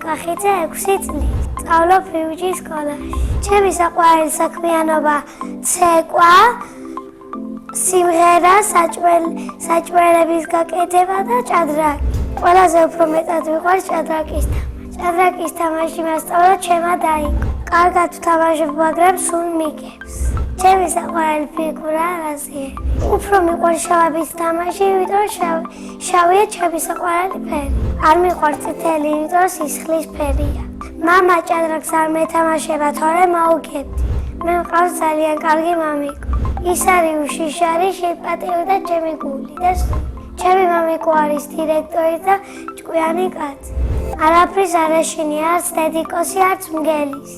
კახიძე 6 წლის. სწავლობ ფიუჯის სკოლაში. ჩემი საყვარელი საქმიანობა ცეკვა, სიმღერა, საჭმელების გაკეთება და ჭადრაკი. ყველაზე უფრო მეტად მიყვარს ჭადრაკის თამაში. ჭადრაკის თამაში მასწავლა ჩემმა დაიკო. კარგად ვთამაშებ, მაგრამ სულ მიგებს. ჩემი საყვარელი ფიგურა რაზეა. უფრო მიყვარს შავების თამაში, იმიტომ შავია ჩემი საყვარელი ფერი. არ მიყვარს წითელი, იმიტომ სისხლის ფერია. მამა ჭადრაკს არ მეთამაშება, თორემ მოუგებდი. მე მყავს ძალიან კარგი მამიკო. ის არის უშიშარი, შეპატიო და ჩემი გული და ჩემი მამიკო არის დირექტორი და ჭკვიანი კაცი. არაფრის არ ეშინია, არც დედიკოსი, არც მგელის.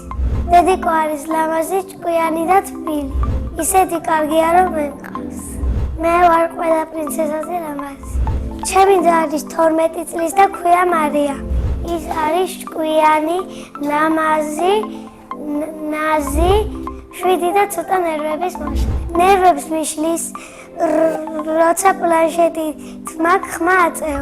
დედიკო არის ლამაზი, ჭკვიანი და თბილი. ისეთი კარგია, რომ მე მყავს. მე ვარ ყველა პრინცესაზე ლამაზი. ჩემი და არის 12 წლის და ქვია მარია. ის არის ჭკვიანი, ლამაზი, ნაზი, შვიდი და ცოტა ნერვების მოშლი. ნერვებს მიშლის, როცა პლანშეტი თმაკ ხმა აწევ.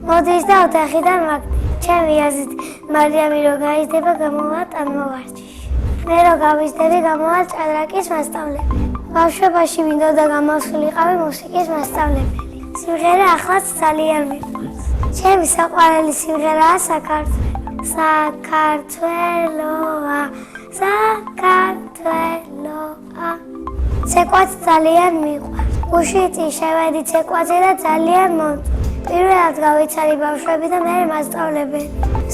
მოდის და ოთახიდან მაგდე. ჩემი აზრით, მარიამი რო გაიზრდება, გამოვა ტანმოვარჯიშში. მე რო გავიზრდები, გამოვა ჭადრაკის მასწავლებელი. ბავშვობაში მინდოდა გამოსულიყავი მუსიკის მასწავლებელი. სიმღერა ახლაც ძალიან მიყვარს. ჩემი საყვარელი სიმღერაა საქართველოა, საქართველოა. ცეკვაც ძალიან მიყვარს. გუშინში შევედი ცეკვაზე და ძალიან მომწონს. პირველად გავიცანი ბავშვები და მე მასწავლებელი.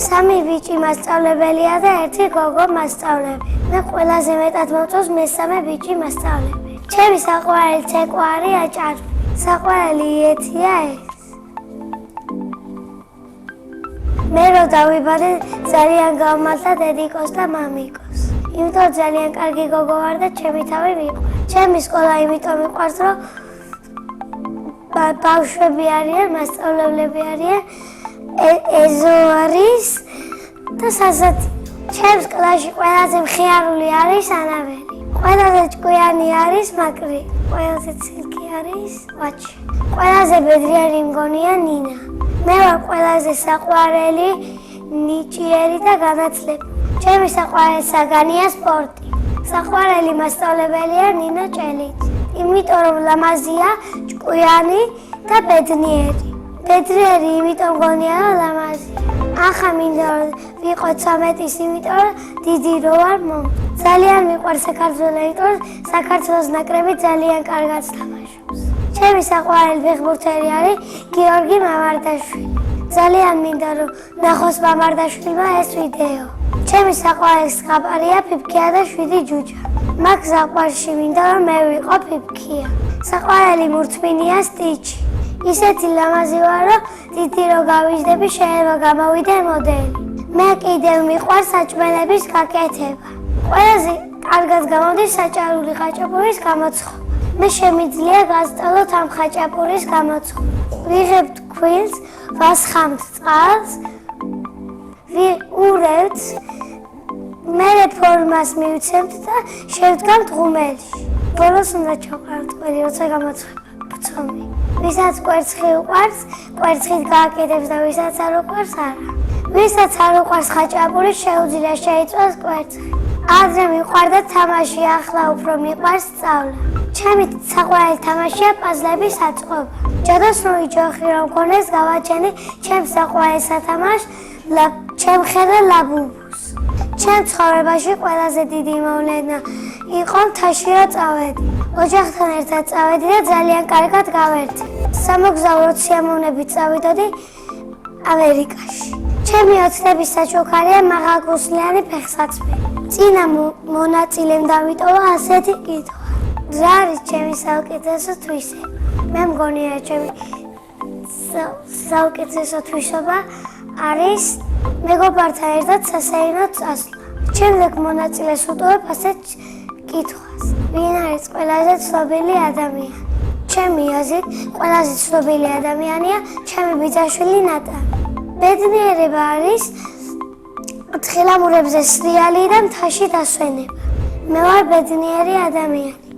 3 ბიჭი მასწავლებელია და 1 გოგო მასწავლებელი. მე ყველაზე მეტად მომწონს მესამე ბიჭი მასწავლებელი. ჩემი საყვარელი ცეკვა არის აჭარი. საყვარელი იეთია ეს. მე რო დავიბადე, ძალიან გავმართლა დედიკოს და მამიკოს. იმიტომ ძალიან კარგი გოგო ვარ და ჩემი თავი მიყვარს. ჩემი სკოლა იმიტომ მიყვარს, რომ ბავშვები არიან, მასწავლებლები არიან, ეზო არის და სასაცილო. ჩემს კლასში ყველაზე მხიარული არის ანაბელი. ყველაზე ჭკვიანი არის მაკრი. ყველაზე ცილკი არის ვაჩი. ყველაზე ბედრიერი მგონია ნინა. მე ვარ ყველაზე საყვარელი, ნიჭიერი და განათლებული. ჩემი საყვარელი საგანია სპორტი. საყვარელი მასწავლებელია ნინა ჭელიძე. იმიტომ რომ ლამაზია, ჭკვიანი და ბედნიერი. ბედნიერი იმიტომ მგონია რომ ლამაზია. ახლა მინდა რომ ვიყო 13-ის, იმიტომ რომ დიდი რო ვარ მომწონს. ძალიან მიყვარს საქართველო, იმიტომ რომ საქართველოს ნაკრები ძალიან კარგად თამაშობს. ჩემი საყვარელი ფეხბურთელი არის გიორგი მამარდაშვილი. ძალიან მინდა რომ ნახოს მამარდაშვილმა ეს ვიდეო. ჩემი საყვარელი ზღაპარია ფიფქია და 7 ჯუჯა. მაგ ზღაპარში მინდა რომ მე ვიყო ფიფქია. საყვარელი მურთმინია სტიჩი. ისეთი ლამაზი ვარ, რომ დიდი რო გავიზრდები, შეიძლება გამოვიდე მოდელი. მე კიდევ მიყვარს საჭმელების გაკეთება. ყველაზე კარგად გამოდის საჭარული ხაჭაპურის გამოცხობა. მე შემიძლია გასწავლოთ ამ ხაჭაპურის გამოცხობა. ვიღებთ ქვილს, ვასხამთ წყალს, ვიყურებთ, მერე ფორმას მივცემთ და შევდგამთ ღუმელში. ბოლოს უნდა ჩავყაროთ ყველი, როცა გამოცხება ბრძომი. ვისაც კვერცხი უყვარს, კვერცხით გააკეთებს და ვისაც არ უყვარს, არა. ვისაც არ უყვარს ხაჭაპური, შეუძლია შეიწვას კვერცხი. ადრე მიყვარდა თამაში, ახლა უფრო მიყვარს სწავლა. ჩემი საყვარელი თამაშია პაზლების აწყობა. ჯადოსნური ჯოხი რომ მქონდეს, გავაჩენი ჩემს საყვარელ სათამაშს, ჩემხერე ლაბუბუს. ჩემ ცხოვრებაში ყველაზე დიდი მოვლენა იყო მთაში რომ წავედი. ოჯახთან ერთად წავედი და ძალიან კარგად გავერთი. სამოგზაურო სიამოვნებით წავიდოდი ამერიკაში. ჩემი ოცნების საჩუქარია მაღალგუსლიანი ფეხსაცმელი. წინა მონაწილემ დავიტოვა ასეთი კითხვა. რა არის ჩემი საუკეთესო თვისება? მე მგონია ჩემი საუკეთესო თვისება არის მეგობართან ერთად სასეირნოდ წასვლა. შემდეგ მონაწილეს უტოვებ ასეთ კითხვას. ვინ არის ყველაზე ცნობილი ადამიანი? ჩემი აზრით, ყველაზე ცნობილი ადამიანია ჩემი ბიძაშვილი ნატალი. ბედნიერება არის თხილამურებზე სრიალი და მთაში დასვენება. მე ვარ ბედნიერი ადამიანი.